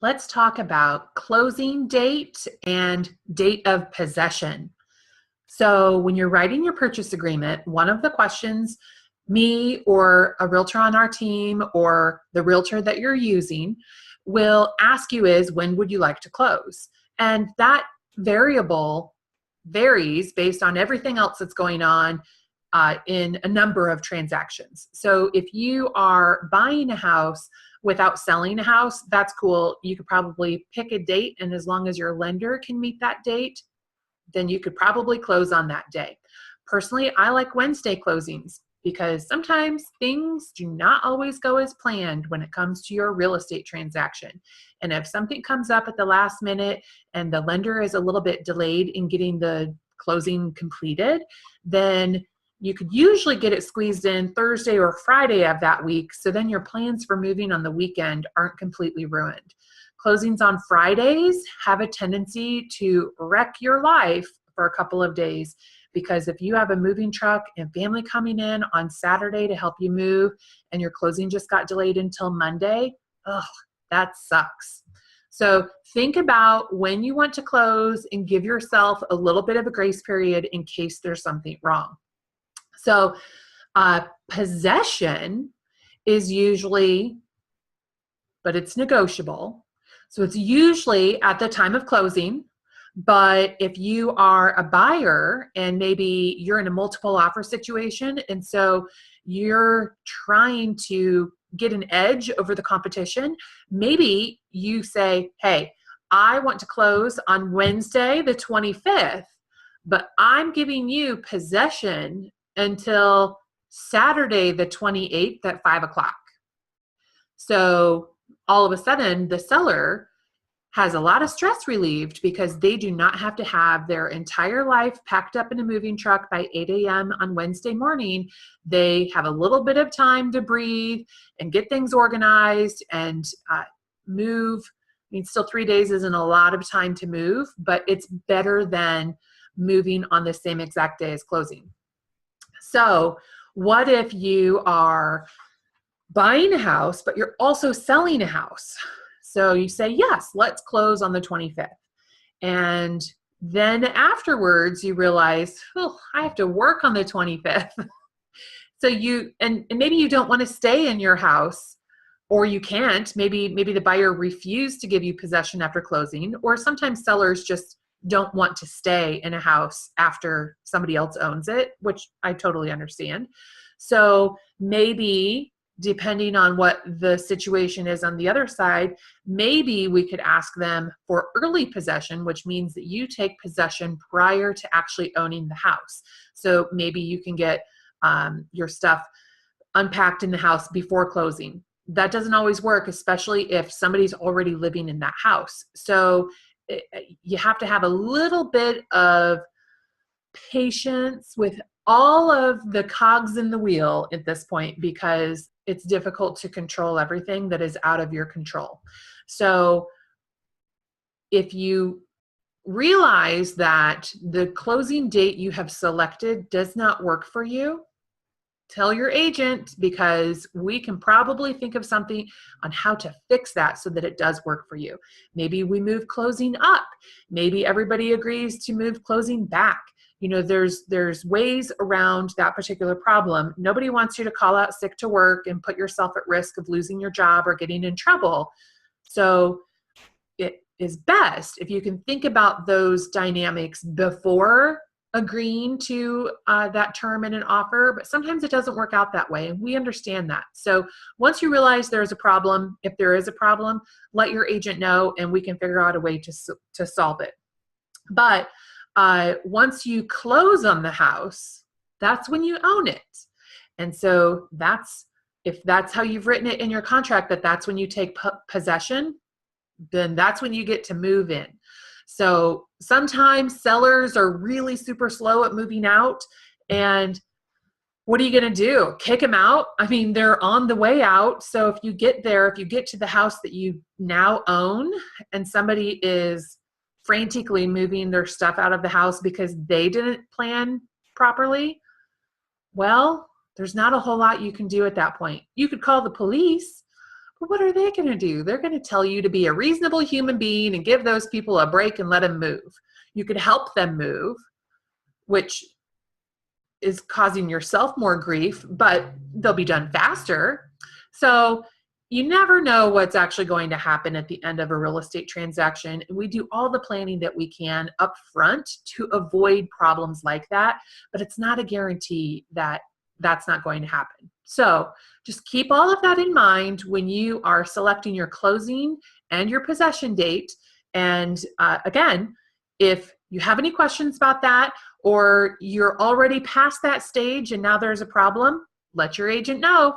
Let's talk about closing date and date of possession. So when you're writing your purchase agreement, one of the questions me or a realtor on our team or the realtor that you're using will ask you is, when would you like to close? And that variable varies based on everything else that's going on in a number of transactions. So if you are buying a house without selling a house, that's cool. You could probably pick a date, and as long as your lender can meet that date, then you could probably close on that day. Personally, I like Wednesday closings because sometimes things do not always go as planned when it comes to your real estate transaction. And if something comes up at the last minute and the lender is a little bit delayed in getting the closing completed, then you could usually get it squeezed in Thursday or Friday of that week. So then your plans for moving on the weekend aren't completely ruined. Closings on Fridays have a tendency to wreck your life for a couple of days, because if you have a moving truck and family coming in on Saturday to help you move and your closing just got delayed until Monday, that sucks. So think about when you want to close and give yourself a little bit of a grace period in case there's something wrong. So possession is usually, but it's negotiable. So it's usually at the time of closing, but if you are a buyer and maybe you're in a multiple offer situation, and so you're trying to get an edge over the competition, maybe you say, hey, I want to close on Wednesday the 25th, but I'm giving you possession until Saturday the 28th at 5 o'clock. So all of a sudden, the seller has a lot of stress relieved because they do not have to have their entire life packed up in a moving truck by 8 a.m. on Wednesday morning. They have a little bit of time to breathe and get things organized and move. I mean, still 3 days isn't a lot of time to move, but it's better than moving on the same exact day as closing. So what if you are buying a house, but you're also selling a house? So you say, yes, let's close on the 25th. And then afterwards you realize, I have to work on the 25th. So and maybe you don't want to stay in your house, or you can't. Maybe the buyer refused to give you possession after closing, or sometimes sellers just don't want to stay in a house after somebody else owns it, which I totally understand. So maybe, depending on what the situation is on the other side, maybe we could ask them for early possession, which means that you take possession prior to actually owning the house. So maybe you can get your stuff unpacked in the house before closing. That doesn't always work, especially if somebody's already living in that house. So you have to have a little bit of patience with all of the cogs in the wheel at this point, because it's difficult to control everything that is out of your control. So if you realize that the closing date you have selected does not work for you, tell your agent, because we can probably think of something on how to fix that so that it does work for you. Maybe we move closing up. Maybe everybody agrees to move closing back. You know, there's ways around that particular problem. Nobody wants you to call out sick to work and put yourself at risk of losing your job or getting in trouble. So it is best if you can think about those dynamics before agreeing to that term in an offer, but sometimes it doesn't work out that way, and we understand that. So once you realize there's a problem, if there is a problem, let your agent know and we can figure out a way to solve it. But once you close on the house, that's when you own it. And so if that's how you've written it in your contract, that's when you take possession, then that's when you get to move in. So sometimes sellers are really super slow at moving out, and what are you going to do? Kick them out? I mean, they're on the way out. So if you get to the house that you now own and somebody is frantically moving their stuff out of the house because they didn't plan properly, well, there's not a whole lot you can do at that point. You could call the police, But what are they going to do? They're going to tell you to be a reasonable human being and give those people a break and let them move. You could help them move, which is causing yourself more grief, but they'll be done faster. So you never know what's actually going to happen at the end of a real estate transaction. And we do all the planning that we can up front to avoid problems like that, but it's not a guarantee that that's not going to happen. So just keep all of that in mind when you are selecting your closing and your possession date. And again, if you have any questions about that, or you're already past that stage and now there's a problem, let your agent know.